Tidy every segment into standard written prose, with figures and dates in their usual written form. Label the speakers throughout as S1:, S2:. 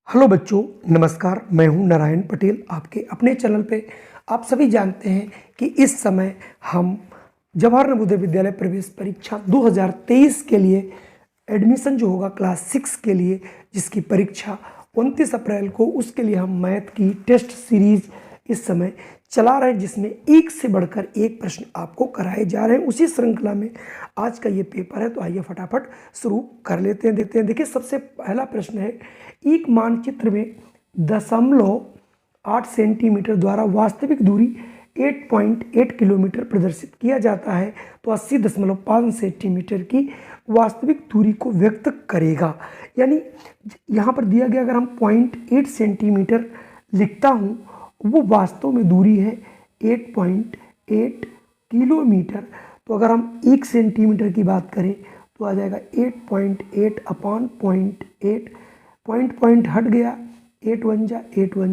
S1: Hello बच्चों, नमस्कार। मैं हूं नारायण पटेल, आपके अपने चैनल पे। आप सभी जानते हैं कि इस समय हम जवाहर नवोदय विद्यालय प्रवेश परीक्षा 2023 के लिए एडमिशन जो होगा क्लास 6 के लिए, जिसकी परीक्षा 29 अप्रैल को, उसके लिए हम मैथ की टेस्ट सीरीज इस समय चला रहे हैं, जिसमें एक से बढ़कर एक प्रश्न आपको कराए जा रहे हैं। उसी श्रृंखला में आज का ये पेपर है, तो आइए फटाफट शुरू कर लेते हैं। देखिए, सबसे पहला प्रश्न है, एक मानचित्र में 0.8 सेंटीमीटर द्वारा वास्तविक दूरी 8.8 किलोमीटर प्रदर्शित किया जाता है, तो 80.5 सेंटीमीटर की वास्तविक दूरी को व्यक्त करेगा। यानी यहाँ पर दिया गया, अगर हम 0.8 सेंटीमीटर लिखता हूँ, वो वास्तव में दूरी है 8.8 किलोमीटर। तो अगर हम 1 सेंटीमीटर की बात करें तो आ जाएगा 8.8 अपान 0.8, पॉइंट हट गया, 8 वन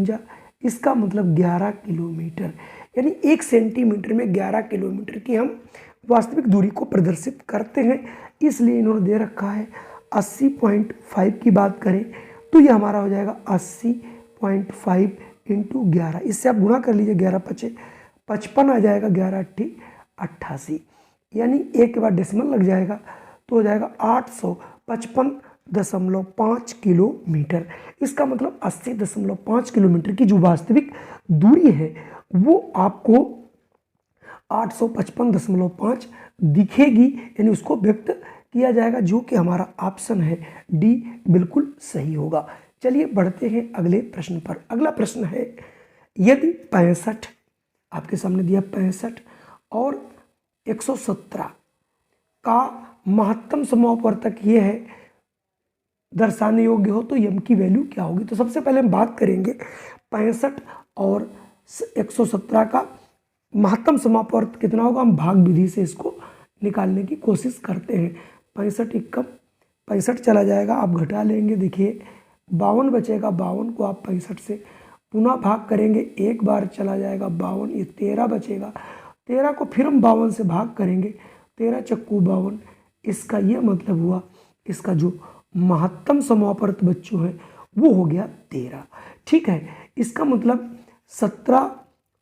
S1: जा, इसका मतलब 11 किलोमीटर। यानी 1 सेंटीमीटर में 11 किलोमीटर की हम वास्तविक दूरी को प्रदर्शित करते हैं। इसलिए इन्होंने दे रखा है 80.5 की बात करें तो ये हमारा हो जाएगा 80.5 इंटू 11। इससे आप गुणा कर लीजिए, 11 पचे 55 आ जाएगा, 11 अट्ठी 88, यानी एक के बाद डेसिमल लग जाएगा तो हो जाएगा 855.5 किलोमीटर। इसका मतलब 80.5 किलोमीटर की जो वास्तविक दूरी है वो आपको 855.5 दिखेगी, यानी उसको व्यक्त किया जाएगा, जो कि हमारा ऑप्शन है डी बिल्कुल सही होगा। चलिए बढ़ते हैं अगले प्रश्न पर। अगला प्रश्न है, यदि 65 आपके सामने दिया 65 और 117 का महत्तम समापवर्तक ये है, दर्शाने योग्य हो, तो यम की वैल्यू क्या होगी। तो सबसे पहले हम बात करेंगे 65 और 117 का महत्तम समापवर्तक कितना होगा। हम भाग विधि से इसको निकालने की कोशिश करते हैं। 65 एकम 65 चला जाएगा, आप घटा लेंगे, देखिए 52 बचेगा, 52 को आप 65 से पुनः भाग करेंगे, एक बार चला जाएगा 52, ये 13 बचेगा, 13 को फिर हम 52 से भाग करेंगे, 13 चक्कू 52। इसका ये मतलब हुआ, इसका जो महत्तम समापवर्त बच्चों है वो हो गया 13। ठीक है, इसका मतलब 17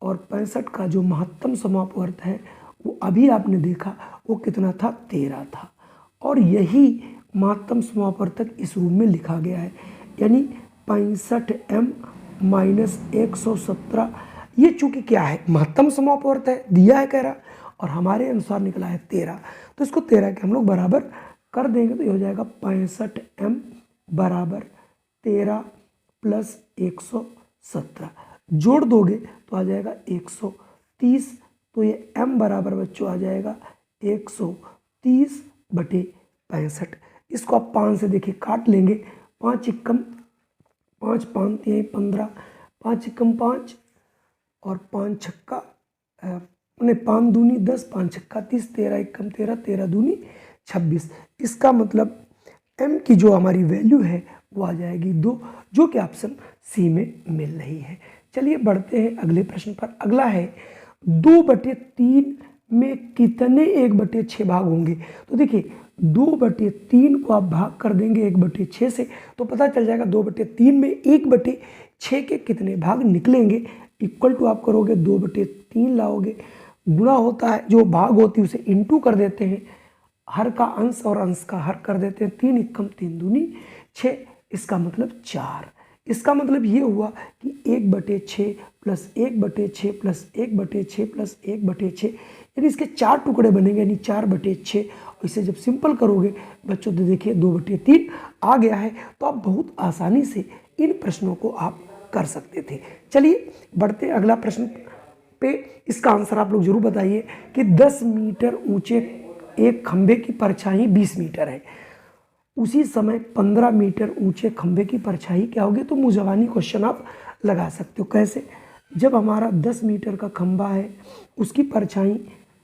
S1: और 65 का जो महत्तम समापवर्त है वो अभी आपने देखा वो कितना था, 13 था, और यही महत्तम समापवर्तक इस रूप में लिखा गया है, यानी 65m माइनस 117। ये चूंकि क्या है, महत्तम समापवर्त है, दिया है कह रहा, और हमारे अनुसार निकला है 13, तो इसको 13 के हम लोग बराबर कर देंगे, तो ये हो जाएगा 65m बराबर 13 प्लस 117, जोड़ दोगे तो आ जाएगा 130, तो ये m बराबर बच्चों आ जाएगा 130/65। इसको आप 5 से देखिए काट लेंगे, 5 एकम 5, 5 3 15, 5 एकम 5 और 5 छक्का 5 दूनी 10, 5 छक्का 30, 13 एकम 13, 13 दूनी 26। इसका मतलब m की जो हमारी वैल्यू है वो आ जाएगी 2, जो कि ऑप्शन सी में मिल रही है। चलिए बढ़ते हैं अगले प्रश्न पर। अगला है, 2/3 में कितने 1/6 भाग होंगे। तो देखिए 2/3 को आप भाग कर देंगे 1/6 से, तो पता चल जाएगा 2/3 में 1/6 के कितने भाग निकलेंगे। इक्वल टू आप करोगे 2/3 लाओगे, गुणा होता है, जो भाग होती है उसे इंटू कर देते हैं, हर का अंश और अंश का हर कर देते हैं, 3 एकम 3 दूनी 6, इसका मतलब 4। इसका मतलब ये हुआ कि 1/6 प्लस 1/6 प्लस 1/6 प्लस 1/6, यानी इसके 4 टुकड़े बनेंगे, यानी 4/6। और इसे जब सिंपल करोगे बच्चों तो देखिए 2/3 आ गया है। तो आप बहुत आसानी से इन प्रश्नों को आप कर सकते थे। चलिए बढ़ते अगला प्रश्न पे। इसका आंसर आप लोग जरूर बताइए कि 10 मीटर ऊंचे एक खंभे की परछाई 20 मीटर है, उसी समय 15 मीटर ऊंचे खंभे की परछाई क्या होगी। तो मुजवानी क्वेश्चन आप लगा सकते हो। कैसे, जब हमारा 10 मीटर का खंभा है, उसकी परछाई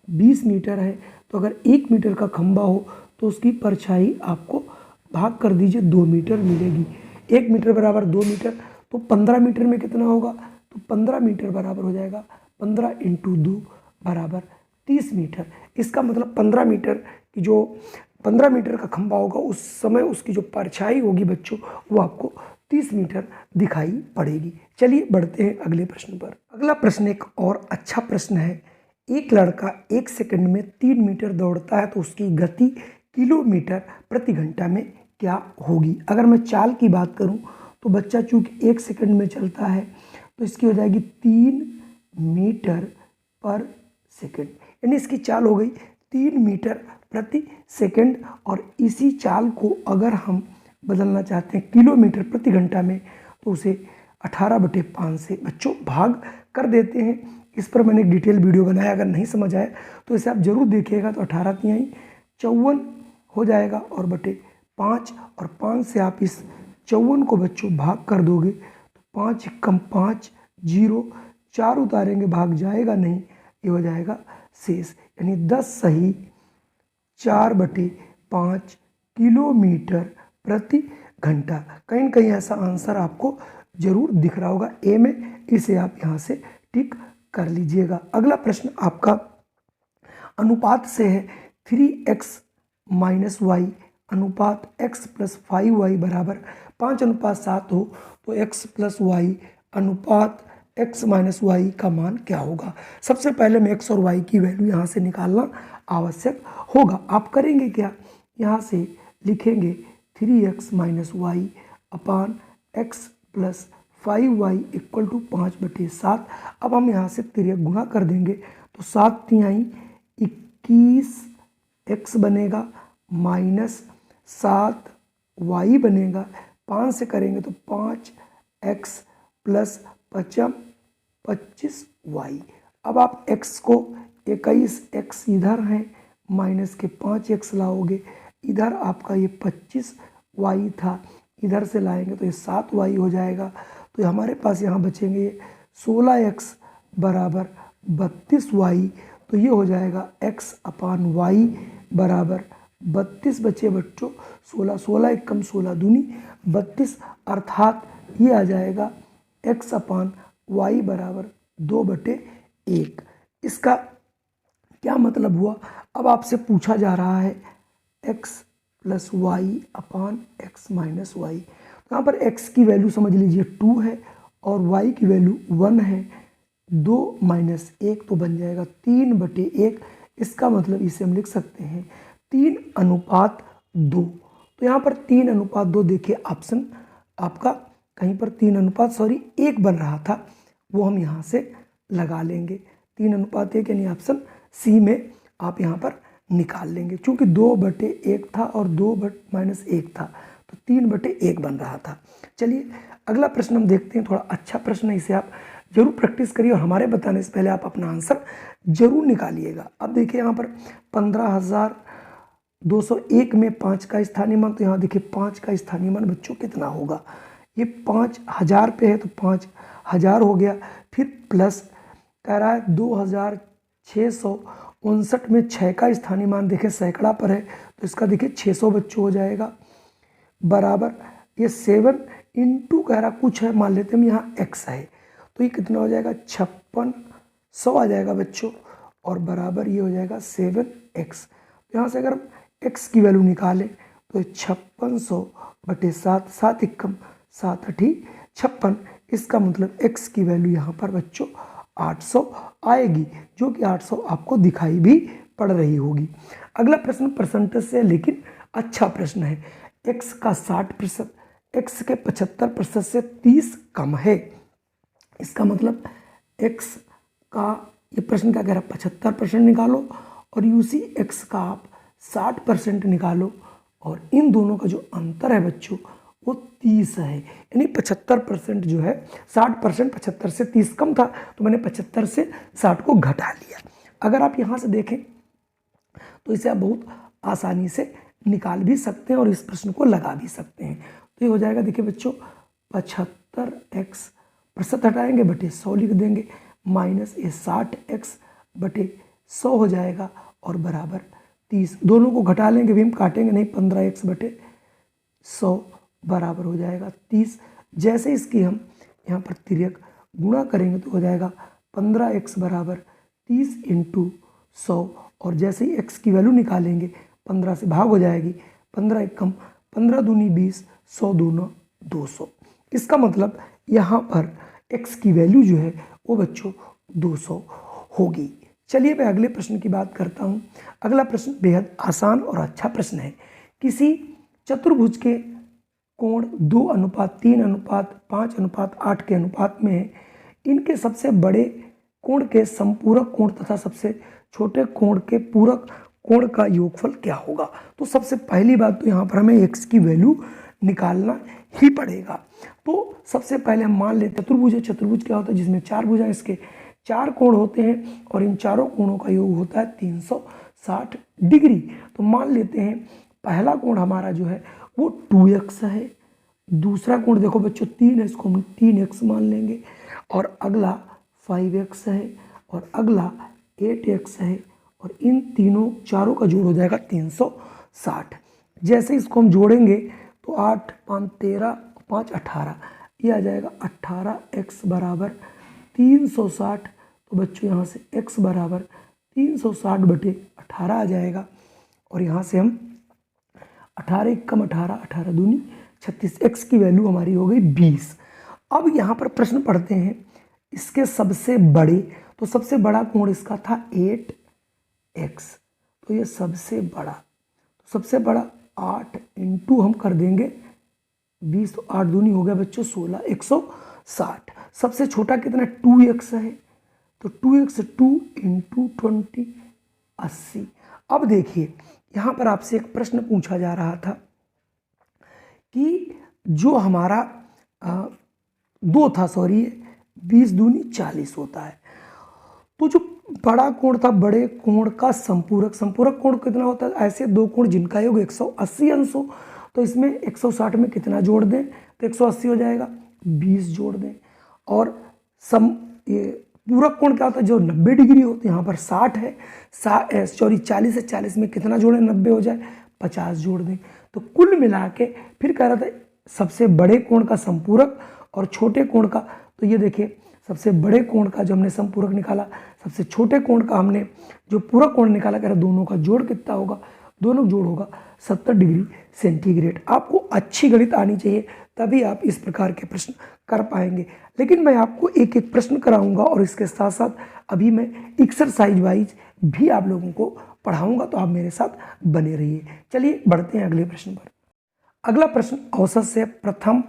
S1: 20 मीटर है, तो अगर 1 मीटर का खंभा हो तो उसकी परछाई आपको भाग कर दीजिए 2 मीटर मिलेगी। 1 मीटर बराबर 2 मीटर, तो 15 मीटर में कितना होगा, तो 15 मीटर बराबर हो जाएगा 15 इंटू 2 बराबर 30 मीटर। इसका मतलब 15 मीटर की जो 15 मीटर का खंभा होगा, उस समय उसकी जो परछाई होगी बच्चों वो आपको 30 मीटर दिखाई पड़ेगी। चलिए बढ़ते हैं अगले प्रश्न पर। अगला प्रश्न एक और अच्छा प्रश्न है। एक लड़का 1 सेकंड में 3 मीटर दौड़ता है तो उसकी गति किलोमीटर प्रति घंटा में क्या होगी। अगर मैं चाल की बात करूं तो बच्चा चूंकि 1 सेकंड में चलता है तो इसकी हो जाएगी 3 मीटर पर सेकंड, यानी इसकी चाल हो गई 3 मीटर प्रति सेकंड। और इसी चाल को अगर हम बदलना चाहते हैं किलोमीटर प्रति घंटा में तो उसे 18/5 से बच्चों भाग कर देते हैं। इस पर मैंने एक डिटेल वीडियो बनाया, अगर नहीं समझ आया तो इसे आप जरूर देखिएगा। तो 18 तिहाई 54 हो जाएगा और बटे 5, और 5 से आप इस 54 को बच्चों भाग कर दोगे तो 5 कम 5 0, 4 उतारेंगे भाग जाएगा नहीं, ये हो जाएगा शेष, यानी 10 सही 4/5 किलोमीटर प्रति घंटा। कहीं न कहीं ऐसा आंसर आपको जरूर दिख रहा होगा ए में, इसे आप यहाँ से टिक कर लीजिएगा। अगला प्रश्न आपका अनुपात से है। 3x - y अनुपात x + 5y बराबर 5:7 हो तो x + y अनुपात x - y का मान क्या होगा। सबसे पहले में x और y की वैल्यू यहाँ से निकालना आवश्यक होगा। आप करेंगे क्या, यहाँ से लिखेंगे 3x - y अपान x + 5y = 5/7। अब हम यहाँ से तिर्यक गुणा कर देंगे तो 7 तिहाई 21x बनेगा माइनस 7y बनेगा। 5 से करेंगे तो 5x + 25y। अब आप x को 21x इधर है माइनस के 5x लाओगे, इधर आपका ये 25y था, इधर से लाएंगे तो ये 7y हो जाएगा। तो हमारे पास यहाँ बचेंगे 16x बराबर 32y। तो ये हो जाएगा x/y बराबर 32 बचे बच्चों 16, 16 1 कम 16 दूनी 32, अर्थात ये आ जाएगा x/y बराबर 2/1। इसका क्या मतलब हुआ, अब आपसे पूछा जा रहा है x + y अपान x - y। यहाँ पर x की वैल्यू समझ लीजिए 2 है और y की वैल्यू 1 है। 2 - 1 तो बन जाएगा 3/1। इसका मतलब इसे हम लिख सकते हैं 3:2। तो यहाँ पर 3:2 देखिए ऑप्शन आपका कहीं पर 1 बन रहा था, वो हम यहाँ से लगा लेंगे 3:1, यानी ऑप्शन सी में आप यहाँ पर निकाल लेंगे। चूँकि 2/1 था और 2 - 1 था तो 3/1 बन रहा था। चलिए अगला प्रश्न हम देखते हैं। थोड़ा अच्छा प्रश्न है, इसे आप जरूर प्रैक्टिस करिए और हमारे बताने से पहले आप अपना आंसर जरूर निकालिएगा। अब देखिए यहाँ पर 15,201 में 5 का स्थानीय मान, तो यहाँ देखिए 5 का स्थानीय मान बच्चों कितना होगा। ये 5,000 पे है तो 5,000 हो गया। फिर प्लस कह रहा है 2,659 में 6 का स्थानीय मान देखिए सैकड़ा पर है तो इसका देखिए 600 बच्चों हो जाएगा बराबर ये 7 इंटू कह रहा कुछ है, मान लेते हैं यहाँ x है तो ये कितना हो जाएगा 5600 आ जाएगा बच्चों, और बराबर ये हो जाएगा 7x। तो यहाँ से अगर हम x की वैल्यू निकालें तो 5600/7, 7 1 7 8 56। इसका मतलब x की वैल्यू यहाँ पर बच्चों 800 आएगी, जो कि 800 आपको दिखाई भी पड़ रही होगी। अगला प्रश्न परसेंटेज से लेकिन अच्छा प्रश्न है। x का 60%, x के 75% से 30 कम है। इसका मतलब x का ये प्रश्न क्या कह रहा है 75% निकालो और उसी x का आप 60% निकालो, और इन दोनों का जो अंतर है बच्चों वो 30 है। यानी 75% जो है 60%, 75 से 30 कम था तो मैंने 75 से 60 को घटा लिया। अगर आप यहाँ से देखें तो इसे आप बहुत आसानी से निकाल भी सकते हैं और इस प्रश्न को लगा भी सकते हैं। तो ये हो जाएगा देखिए बच्चों 75x प्रतिशत हटाएंगे बटे 100 लिख देंगे माइनस ये 60x बटे 100 हो जाएगा और बराबर 30। दोनों को घटा लेंगे भी हम काटेंगे नहीं, 15x बटे 100 बराबर हो जाएगा 30। जैसे इसकी हम यहाँ पर तिर्यक गुणा करेंगे तो हो जाएगा 15x बराबर 30 × 100, और जैसे ही x की वैल्यू निकालेंगे 15 से भाग हो जाएगी, 15 1 कम 15 दूनी 20, 100 दूना 200। इसका मतलब यहाँ पर x की वैल्यू जो है वो बच्चों 200 होगी। चलिए मैं अगले प्रश्न की बात करता हूँ। अगला प्रश्न बेहद आसान और अच्छा प्रश्न है। किसी चतुर्भुज के कोण 2:3:5:8 के अनुपात में है। इनके सबसे बड़े कोण के समपूरक कोण तथा सबसे छोटे कोण के पूरक कोण का योगफल क्या होगा। तो सबसे पहली बात तो यहाँ पर हमें x की वैल्यू निकालना ही पड़ेगा। तो सबसे पहले हम मान लेते हैं चतुर्भुज है। चतुर्भुज क्या होता है, जिसमें 4 भुजा, इसके 4 कोण होते हैं और इन चारों कोणों का योग होता है 360 डिग्री। तो मान लेते हैं पहला कोण हमारा जो है वो 2x है। दूसरा कोण देखो बच्चों 3 है, इसको हम 3x मान लेंगे। और अगला 5x है और अगला 8x है और इन तीनों चारों का जोड़ हो जाएगा 360। जैसे इसको हम जोड़ेंगे तो 8 5 13 5 18, ये आ जाएगा 18x बराबर 360। तो बच्चों यहाँ से x बराबर 360/18 आ जाएगा। और यहाँ से हम 18 कम 18, 18 दूनी 36, x की वैल्यू हमारी हो गई 20। अब यहाँ पर प्रश्न पढ़ते हैं इसके सबसे बड़े। तो सबसे बड़ा कोण इसका था 8x, तो ये सबसे बड़ा, तो सबसे बड़ा 8 इंटू हम कर देंगे 20, तो 8 दूनी हो गया बच्चों 16, 160। सबसे छोटा कितना 2x है, तो 2x 2 इंटू 20 80। अब देखिए यहाँ पर आपसे एक प्रश्न पूछा जा रहा था कि जो हमारा 2 था, सॉरी 20 दूनी 40 होता है। तो जो बड़ा कोण था, बड़े कोण का संपूरक, संपूरक कोण कितना होता है, ऐसे दो कोण जिनका योग 180 अंश हो। तो इसमें 160 में कितना जोड़ दें, तो 180 हो जाएगा, 20 जोड़ दें। और ये पूरक कोण क्या होता है, जो 90 डिग्री होते हैं, यहाँ पर 60 है, 40 है, 40 में कितना जोड़ें 90 हो जाए, 50 जोड़ दें। तो कुल मिला के फिर कह रहा था सबसे बड़े कोण का संपूरक और छोटे कोण का। तो ये देखिए सबसे बड़े कोण का जो हमने संपूरक निकाला, सबसे छोटे कोण का हमने जो पूरक कोण निकाला, कह रहा दोनों का जोड़ कितना होगा, दोनों जोड़ होगा 70 डिग्री सेंटीग्रेड। आपको अच्छी गणित आनी चाहिए, तभी आप इस प्रकार के प्रश्न कर पाएंगे। लेकिन मैं आपको एक एक प्रश्न कराऊंगा और इसके साथ साथ अभी मैं एक्सरसाइज वाइज भी आप लोगों को पढ़ाऊंगा, तो आप मेरे साथ बने रहिए। चलिए बढ़ते हैं अगले प्रश्न पर। अगला प्रश्न, औसत से प्रथम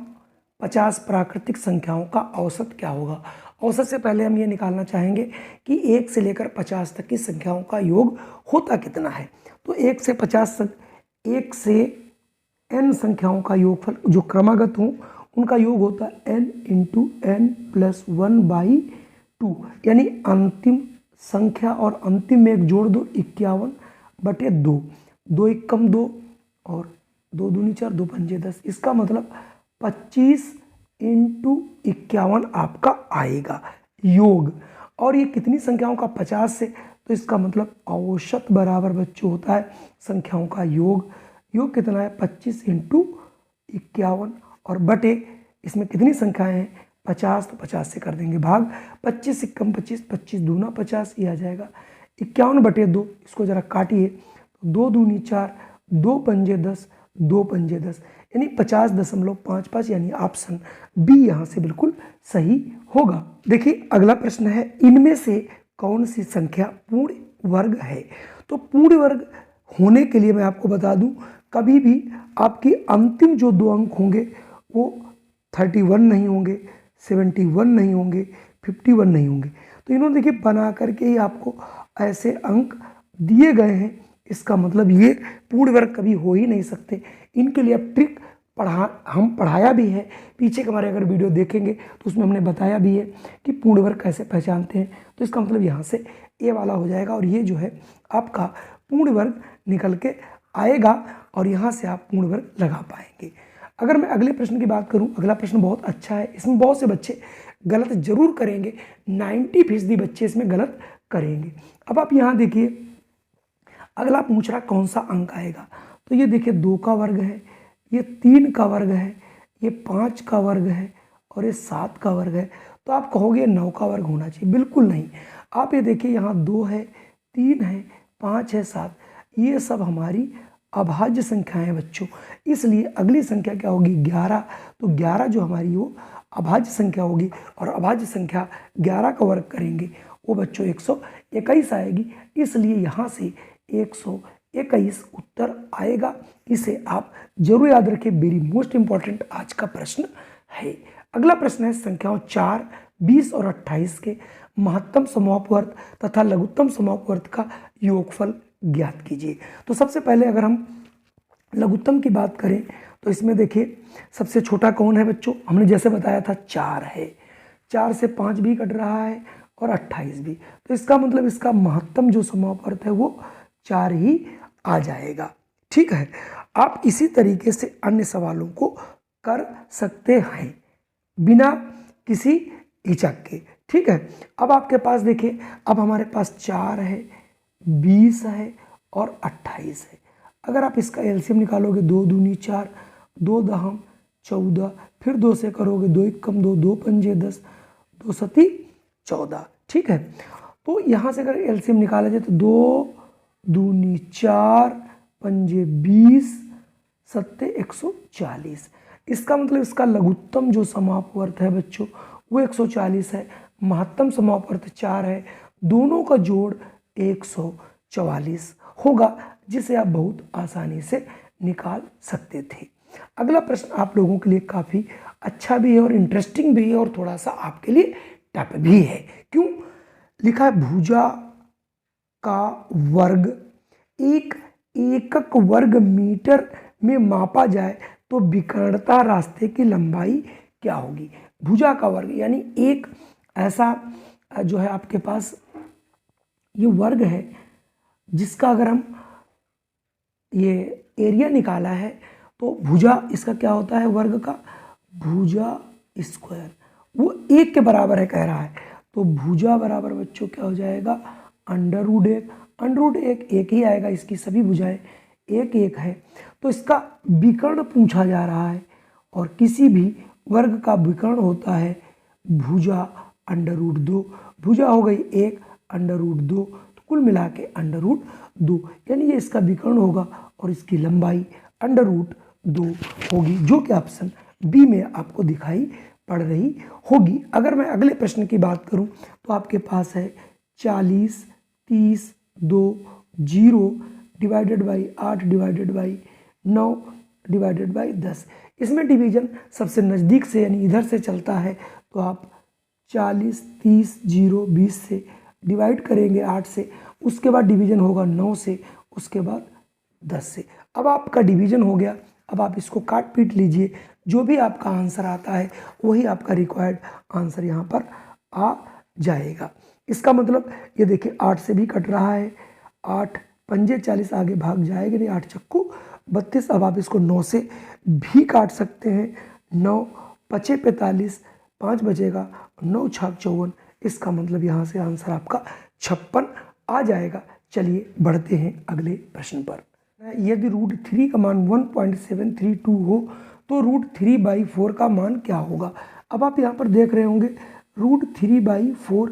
S1: 50 प्राकृतिक संख्याओं का औसत क्या होगा। औसत से पहले हम ये निकालना चाहेंगे कि 1 से लेकर 50 तक की संख्याओं का योग होता कितना है। तो 1 से 50 तक, 1 से n संख्याओं का योगफल जो क्रमागत हों उनका योग होता है n इंटू n प्लस 1/2, यानी अंतिम संख्या और अंतिम में एक जोड़ दो 51/2, 2 एकम 2 और 2 दूनी 4, 2 पंजे 10। इसका मतलब 25 इंटू 51 आपका आएगा योग। और ये कितनी संख्याओं का 50 से, तो इसका मतलब औसत बराबर बच्चों होता है संख्याओं का योग। योग कितना है 25 इंटू 51 और बटे इसमें कितनी संख्याएं हैं 50, तो 50 से कर देंगे भाग, 25 एकम 25, 25 दूना 50, ये आ जाएगा 51/2। इसको जरा काटिए, 2 दूनी 4, 2 पंजे 10, 2 पंजे 10, यानी 50.55, यानी ऑप्शन बी यहाँ से बिल्कुल सही होगा। देखिए अगला प्रश्न है, इनमें से कौन सी संख्या पूर्ण वर्ग है। तो पूर्ण वर्ग होने के लिए मैं आपको बता दूं, कभी भी आपकी अंतिम जो 2 अंक होंगे वो 31 नहीं होंगे, 71 नहीं होंगे, 51 नहीं होंगे। तो इन्होंने देखिए बना करके ही आपको ऐसे अंक दिए गए हैं। इसका मतलब ये पूर्ण वर्ग कभी हो ही नहीं सकते। इनके लिए अब ट्रिक हम पढ़ाया भी है, पीछे के हमारे अगर वीडियो देखेंगे तो उसमें हमने बताया भी है कि पूर्ण वर्ग कैसे पहचानते हैं। तो इसका मतलब यहाँ से ए वाला हो जाएगा और ये जो है आपका पूर्ण वर्ग निकल के आएगा और यहाँ से आप पूर्ण वर्ग लगा पाएंगे। अगर मैं अगले प्रश्न की बात करूँ, अगला प्रश्न बहुत अच्छा है। इसमें बहुत से बच्चे गलत जरूर करेंगे, 90% बच्चे इसमें गलत करेंगे। अब आप यहाँ देखिए, अगला पूछ रहा कौन सा अंक आएगा। तो ये देखिए 2 का वर्ग है, ये 3 का वर्ग है, ये 5 का वर्ग है और ये 7 का वर्ग है। तो आप कहोगे 9 का वर्ग होना चाहिए, बिल्कुल नहीं। आप ये देखिए यहाँ 2 है, 3 है, 5 है, 7, ये सब हमारी अभाज्य संख्याएं हैं बच्चों, इसलिए अगली संख्या क्या होगी 11। तो 11 जो हमारी वो अभाज्य संख्या होगी और अभाज्य संख्या 11 का वर्ग करेंगे वो बच्चों 121 आएगी, इसलिए यहाँ से 121 उत्तर आएगा। इसे आप जरूर याद रखें, वेरी मोस्ट इंपॉर्टेंट आज का प्रश्न है। अगला प्रश्न है संख्याओं 4, 20 और 28 के महत्तम समोपवर्त तथा लघुत्तम समोपवर्त का योगफल ज्ञात कीजिए। तो सबसे पहले अगर हम लघुत्तम की बात करें तो इसमें देखिए सबसे छोटा कौन है बच्चों, हमने जैसे बताया था 4 है, 4 से 5 भी कट रहा है और 28 भी, तो इसका मतलब इसका महत्तम जो समोपवर्त है वो 4 ही आ जाएगा। ठीक है, आप इसी तरीके से अन्य सवालों को कर सकते हैं बिना किसी हिचक के। ठीक है, अब आपके पास देखिए, अब हमारे पास 4 है, 20 है और 28 है। अगर आप इसका एलसीएम निकालोगे 2 दूनी 4, 2 दहम 14, फिर 2 से करोगे 2 1 कम 2, 2 पंजे 10, 2 सती 14। ठीक है, तो यहाँ से अगर एलसीएम निकाला जाए तो 2 दूनी 4, पंजे 20, सत्ते 140। इसका मतलब इसका लघुत्तम जो समापवर्त है बच्चों वो 140 है, महत्तम समापवर्त 4 है, दोनों का जोड़ 144 होगा, जिसे आप बहुत आसानी से निकाल सकते थे। अगला प्रश्न आप लोगों के लिए काफ़ी अच्छा भी है और इंटरेस्टिंग भी है और थोड़ा सा आपके लिए टफ भी है। क्यों? लिखा है भुजा का वर्ग एक एकक वर्ग मीटर में मापा जाए तो विकर्णता रास्ते की लंबाई क्या होगी। भुजा का वर्ग यानी एक ऐसा जो है आपके पास ये वर्ग है जिसका अगर हम ये एरिया निकाला है तो भुजा इसका क्या होता है, वर्ग का भुजा स्क्वायर वो 1 के बराबर है कह रहा है, तो भुजा बराबर बच्चों क्या हो जाएगा अंडर रूट 1, अंडर रूट 1 1 ही आएगा, इसकी सभी भुजाएं 1 1 है। तो इसका विकर्ण पूछा जा रहा है और किसी भी वर्ग का विकर्ण होता है भुजा अंडर रूट 2, भुजा हो गई 1 अंडर रूट 2, तो कुल मिला के अंडर रूट 2, यानी ये इसका विकर्ण होगा और इसकी लंबाई अंडर रूट 2 होगी, जो कि ऑप्शन बी में आपको दिखाई पड़ रही होगी। अगर मैं अगले प्रश्न की बात करूं तो आपके पास है 40, 30, 2, 0 divided by 8 divided by 9 divided by 10। इसमें डिवीजन सबसे नज़दीक से यानी इधर से चलता है, तो आप 40, 30, 0, 20 से डिवाइड करेंगे 8 से, उसके बाद डिवीजन होगा 9 से, उसके बाद 10 से। अब आपका डिवीजन हो गया, अब आप इसको काट पीट लीजिए, जो भी आपका आंसर आता है वही आपका रिक्वायर्ड आंसर यहाँ पर आ जाएगा। इसका मतलब ये देखिए 8 से भी कट रहा है, 8 पंजे 40 आगे भाग जाएगा नहीं, 8 चक्कू 32। अब आप इसको 9 से भी काट सकते हैं, 9 पचे 45, 5 बचेगा, 9 छाक 54, इसका मतलब यहाँ से आंसर आपका 56 आ जाएगा। चलिए बढ़ते हैं अगले प्रश्न पर। यदि रूट 3 का मान 1.732 हो तो रूट 3/4 का मान क्या होगा। अब आप यहाँ पर देख रहे होंगे रूट 3/4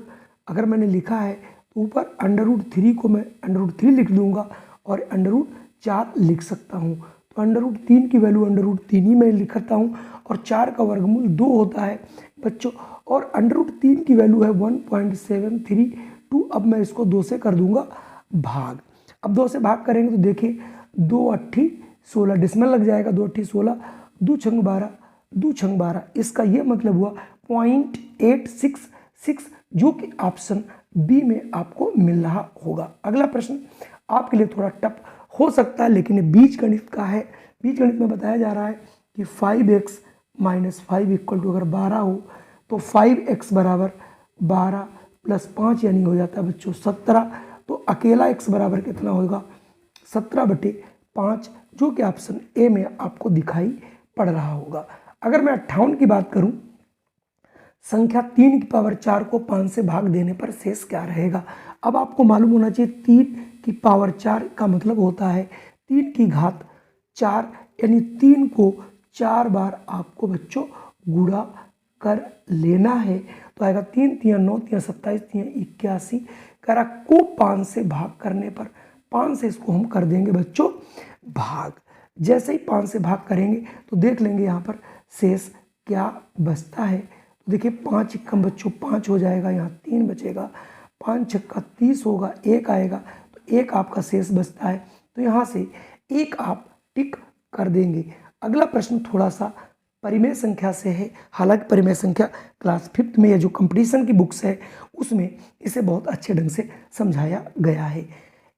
S1: अगर मैंने लिखा है तो ऊपर अंडर रूट 3 को मैं अंडर रूट 3 लिख दूंगा और अंडर रूट 4 लिख सकता हूँ, तो अंडर रूट 3 की वैल्यू अंडर रूट 3 ही मैं लिखता हूँ और 4 का वर्गमूल 2 होता है बच्चों, और अंडर रूट 3 की वैल्यू है 1.732। अब मैं इसको 2 से कर दूंगा भाग। अब 2 से भाग करेंगे तो देखिए 2 8 16 डिसमल लग जाएगा, 2 8 16, 2 छंग 12, 2 छंग 12, इसका ये मतलब हुआ 0.866, जो कि ऑप्शन बी में आपको मिल रहा होगा। अगला प्रश्न आपके लिए थोड़ा टफ हो सकता है लेकिन ये बीजगणित का है। बीजगणित में बताया जा रहा है कि 5x - 5 = अगर 12 हो तो 5x बराबर 12 + 5 यानी हो जाता है बच्चों 17, तो अकेला x बराबर कितना होगा 17/5, जो कि ऑप्शन ए में आपको दिखाई पड़ रहा होगा। अगर मैं 58 की बात करूं, संख्या 3 की पावर 4 को 5 से भाग देने पर शेष क्या रहेगा। अब आपको मालूम होना चाहिए 3 की पावर 4 का मतलब होता है 3 की घात 4, यानी 3 को 4 बार आपको बच्चों गुणा कर लेना है, तो आएगा 3 × 3 = 9, 3 × 27, 3 × 81 करा को 5 से भाग करने पर 5 से इसको हम कर देंगे बच्चों भाग। जैसे ही 5 से भाग करेंगे तो देख लेंगे यहाँ पर शेष क्या बचता है। तो देखिए 5 एकम बच्चों 5 हो जाएगा, यहाँ 3 बचेगा, 5 छक्का 30 होगा, 1 आएगा तो 1 आपका शेष बचता है। तो यहाँ से 1 आप टिक कर देंगे। अगला प्रश्न थोड़ा सा परिमेय संख्या से है। हालांकि परिमेय संख्या क्लास 5th में या जो कंपटीशन की बुक्स है उसमें इसे बहुत अच्छे ढंग से समझाया गया है।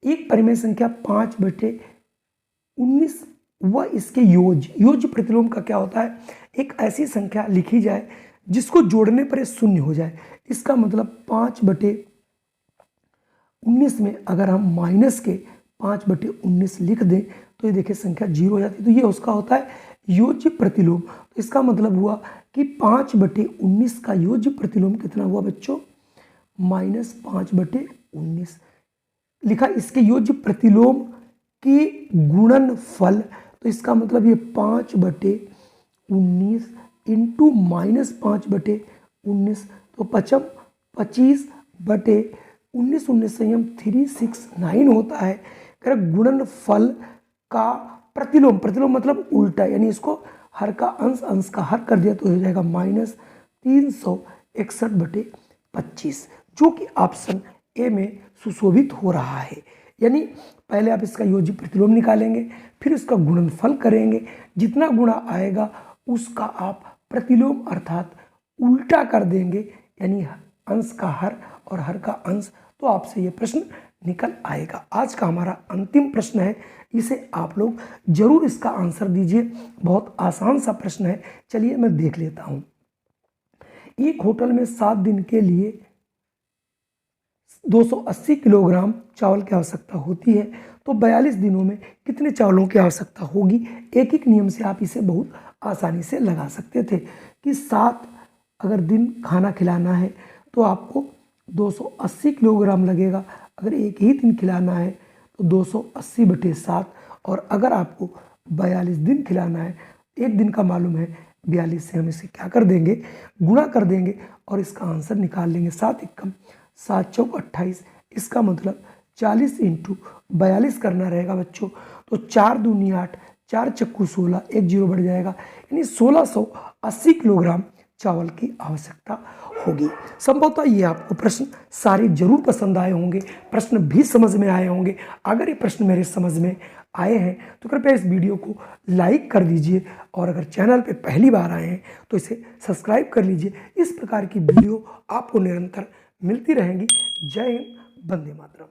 S1: एक परिमेय संख्या 5/19 व इसके योज्य प्रतिलोम का क्या होता है? एक ऐसी संख्या लिखी जाए जिसको जोड़ने पर ये शून्य हो जाए। इसका मतलब 5/19 में अगर हम माइनस के 5/19 लिख दें तो ये देखिए संख्या 0 हो जाती है। तो ये उसका होता है योज्य प्रतिलोम। तो इसका मतलब हुआ कि 5/19 का योज्य प्रतिलोम कितना हुआ बच्चों? -5/19 लिखा। इसके योज्य प्रतिलोम की गुणनफल, तो इसका मतलब ये 5/19 इंटू -5/19 तो 25/19 19 संयम 369 होता है। अगर गुणनफल का प्रतिलोम, प्रतिलोम मतलब उल्टा, यानी इसको हर का अंश का हर कर दिया तो हो जाएगा -361/25, जो कि ऑप्शन ए में सुशोभित हो रहा है। यानी पहले आप इसका योज्य प्रतिलोम निकालेंगे, फिर इसका गुणनफल करेंगे, जितना गुणा आएगा उसका आप प्रतिलोम अर्थात उल्टा कर देंगे, यानी अंश का हर और हर का अंश, तो आपसे ये प्रश्न निकल आएगा। आज का हमारा अंतिम प्रश्न है, इसे आप लोग जरूर इसका आंसर दीजिए। बहुत आसान सा प्रश्न है, चलिए मैं देख लेता हूं। एक होटल में 7 दिन के लिए 280 किलोग्राम चावल की आवश्यकता होती है, तो 42 दिनों में कितने चावलों की आवश्यकता होगी? एक एक नियम से आप इसे बहुत आसानी से लगा सकते थे कि 7 अगर दिन खाना खिलाना है तो आपको 280 किलोग्राम लगेगा। अगर एक ही दिन खिलाना है तो 280/7, और अगर आपको 42 दिन खिलाना है, एक दिन का मालूम है 42 से हम इसे क्या कर देंगे? गुणा कर देंगे और इसका आंसर निकाल लेंगे। 7 एकम 7 चौक 28, इसका मतलब 40 × 42 करना रहेगा बच्चों। तो 4 दूनी 8, 4 चक्कू 16, 1 0 बढ़ जाएगा, यानी 1680 किलोग्राम चावल की आवश्यकता होगी। संभवतः ये आपको प्रश्न सारे जरूर पसंद आए होंगे, प्रश्न भी समझ में आए होंगे। अगर ये प्रश्न मेरे समझ में आए हैं तो कृपया इस वीडियो को लाइक कर दीजिए, और अगर चैनल पे पहली बार आए हैं तो इसे सब्सक्राइब कर लीजिए। इस प्रकार की वीडियो आपको निरंतर मिलती रहेंगी। जय हिंद, वंदे मातरम।